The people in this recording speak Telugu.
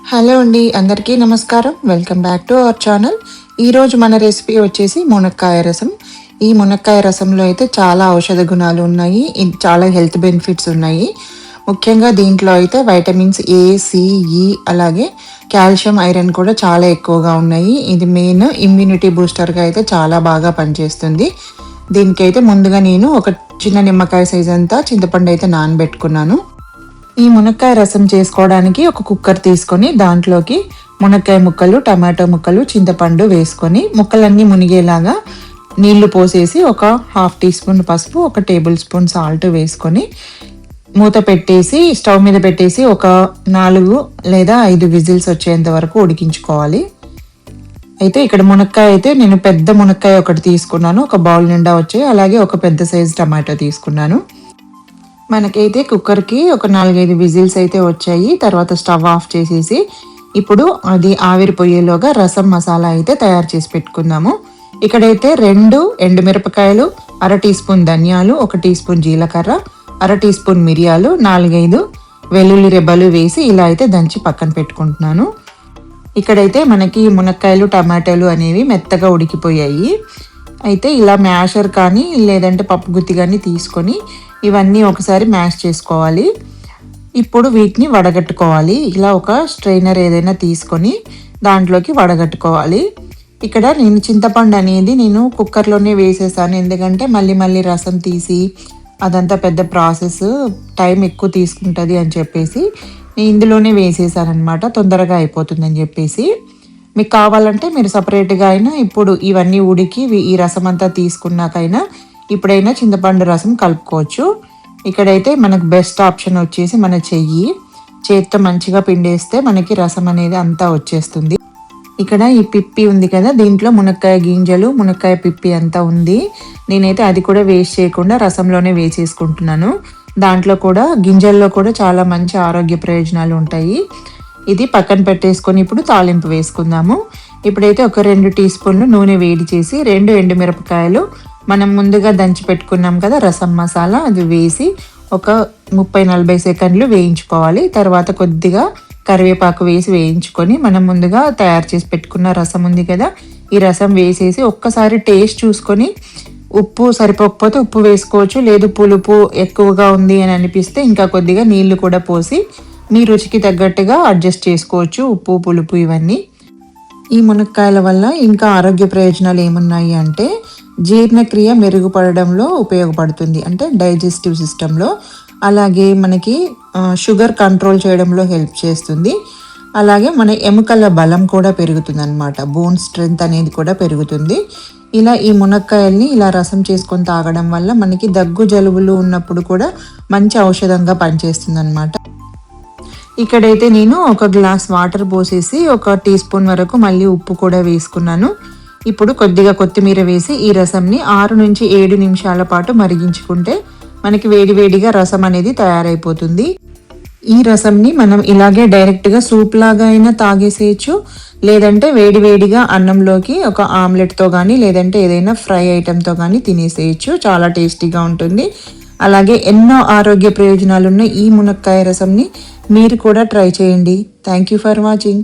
హలో అండి, అందరికీ నమస్కారం. Welcome back to our channel. ఈరోజు మన రెసిపీ వచ్చేసి మునక్కాయ రసం. ఈ మునక్కాయ రసంలో అయితే చాలా ఔషధ గుణాలు ఉన్నాయి, చాలా హెల్త్ బెనిఫిట్స్ ఉన్నాయి. ముఖ్యంగా దీంట్లో అయితే వైటమిన్స్ ఏ, సి, ఈ అలాగే కాల్షియం, ఐరన్ కూడా చాలా ఎక్కువగా ఉన్నాయి. ఇది మెయిన్ ఇమ్యూనిటీ బూస్టర్గా అయితే చాలా బాగా పనిచేస్తుంది. దీనికైతే ముందుగా నేను ఒక చిన్న నిమ్మకాయ సైజ్ అంతా చింతపండు అయితే నానబెట్టుకున్నాను. ఈ మునక్కాయ రసం చేసుకోవడానికి ఒక కుక్కర్ తీసుకొని దాంట్లోకి మునక్కాయ ముక్కలు, టమాటో ముక్కలు, చింతపండు వేసుకొని ముక్కలన్నీ మునిగేలాగా నీళ్లు పోసేసి ఒక 1/2 టీ స్పూన్ పసుపు, 1 టేబుల్ స్పూన్ సాల్ట్ వేసుకొని మూత పెట్టేసి స్టవ్ మీద పెట్టేసి ఒక 4 లేదా 5 విజిల్స్ వచ్చేంత వరకు ఉడికించుకోవాలి. అయితే ఇక్కడ మునక్కాయ అయితే నేను పెద్ద మునక్కాయ ఒకటి తీసుకున్నాను, ఒక బౌల్ నిండా వచ్చాయి. అలాగే ఒక పెద్ద సైజు టమాటో తీసుకున్నాను. మనకైతే కుక్కర్కి ఒక 4-5 విజిల్స్ అయితే వచ్చాయి. తర్వాత స్టవ్ ఆఫ్ చేసేసి ఇప్పుడు అది ఆవిరిపోయేలోగా రసం మసాలా అయితే తయారు చేసి పెట్టుకుందాము. ఇక్కడైతే 2 ఎండుమిరపకాయలు, 1/2 టీ స్పూన్ ధనియాలు, 1 టీ స్పూన్ జీలకర్ర, 1/2 టీ స్పూన్ మిరియాలు, 4-5 వెల్లుల్లి రెబ్బలు వేసి ఇలా అయితే దంచి పక్కన పెట్టుకుంటున్నాను. ఇక్కడైతే మనకి మునక్కాయలు, టమాటాలు అనేవి మెత్తగా ఉడికిపోయాయి. అయితే ఇలా మ్యాషర్ కానీ లేదంటే పప్పు గుత్తి కానీ తీసుకొని ఇవన్నీ ఒకసారి మ్యాష్ చేసుకోవాలి. ఇప్పుడు వీటిని వడగట్టుకోవాలి. ఇలా ఒక స్ట్రైనర్ ఏదైనా తీసుకొని దాంట్లోకి వడగట్టుకోవాలి. ఇక్కడ నేను చింతపండు అనేది నేను కుక్కర్లోనే వేసేసాను, ఎందుకంటే మళ్ళీ రసం తీసి అదంతా పెద్ద ప్రాసెస్, టైం ఎక్కువ తీసుకుంటుంది అని చెప్పేసి నేను ఇందులోనే వేసేసాను అనమాట, తొందరగా అయిపోతుందని చెప్పేసి. మీకు కావాలంటే మీరు సపరేట్గా అయినా ఇప్పుడు ఇవన్నీ ఉడికి ఈ రసం అంతా తీసుకున్నాకైనా ఇప్పుడైనా చింతపండు రసం కలుపుకోవచ్చు. ఇక్కడైతే మనకు బెస్ట్ ఆప్షన్ వచ్చేసి మన చేత్తో మంచిగా పిండేస్తే మనకి రసం అనేది అంతా వచ్చేస్తుంది. ఇక్కడ ఈ పిప్పి ఉంది కదా, దీంట్లో మునక్కాయ గింజలు, మునక్కాయ పిప్పి అంతా ఉంది. నేనైతే అది కూడా వేస్ట్ చేయకుండా రసంలోనే వేసేసుకుంటున్నాను. దాంట్లో కూడా గింజల్లో కూడా చాలా మంచి ఆరోగ్య ప్రయోజనాలు ఉంటాయి. ఇది పక్కన పెట్టేసుకొని ఇప్పుడు తాలింపు వేసుకుందాము. ఇప్పుడైతే ఒక 2 టీ స్పూన్లు నూనె వేడి చేసి 2 ఎండుమిరపకాయలు మనం ముందుగా దంచి పెట్టుకున్నాం కదా రసం మసాలా, అది వేసి ఒక 30-40 సెకండ్లు వేయించుకోవాలి. తర్వాత కొద్దిగా కరివేపాకు వేసి వేయించుకొని మనం ముందుగా తయారు చేసి పెట్టుకున్న రసం ఉంది కదా, ఈ రసం వేసేసి ఒక్కసారి టేస్ట్ చూసుకొని ఉప్పు సరిపోకపోతే ఉప్పు వేసుకోవచ్చు, లేదు పులుపు ఎక్కువగా ఉంది అని అనిపిస్తే ఇంకా కొద్దిగా నీళ్లు కూడా పోసి మీ రుచికి తగ్గట్టుగా అడ్జస్ట్ చేసుకోవచ్చు ఉప్పు, పులుపు ఇవన్నీ. ఈ మునక్కాయల వల్ల ఇంకా ఆరోగ్య ప్రయోజనాలు ఏమున్నాయి అంటే జీర్ణక్రియ మెరుగుపడడంలో ఉపయోగపడుతుంది, అంటే డైజెస్టివ్ సిస్టంలో. అలాగే మనకి షుగర్ కంట్రోల్ చేయడంలో హెల్ప్ చేస్తుంది. అలాగే మన ఎముకల బలం కూడా పెరుగుతుంది అనమాట, బోన్ స్ట్రెంగ్త్ అనేది కూడా పెరుగుతుంది. ఇలా ఈ మునక్కాయల్ని ఇలా రసం చేసుకొని తాగడం వల్ల మనకి దగ్గు, జలుబులు ఉన్నప్పుడు కూడా మంచి ఔషధంగా పనిచేస్తుంది అనమాట. ఇక్కడైతే నేను ఒక గ్లాస్ వాటర్ పోసేసి 1 టీ స్పూన్ వరకు మళ్ళీ ఉప్పు కూడా వేసుకున్నాను. ఇప్పుడు కొద్దిగా కొత్తిమీర వేసి ఈ రసంని 6 నుంచి 7 నిమిషాల పాటు మరిగించుకుంటే మనకి వేడివేడిగా రసం అనేది తయారైపోతుంది. ఈ రసంని మనం ఇలాగే డైరెక్ట్గా సూప్ లాగా అయినా తాగేసేయచ్చు, లేదంటే వేడివేడిగా అన్నంలోకి ఒక ఆమ్లెట్తో కానీ లేదంటే ఏదైనా ఫ్రై ఐటెంతో కానీ తినేసేయచ్చు. చాలా టేస్టీగా ఉంటుంది. అలాగే ఎన్నో ఆరోగ్య ప్రయోజనాలున్న ఈ మునక్కాయ రసంని మీరు కూడా ట్రై చేయండి. Thank you for watching.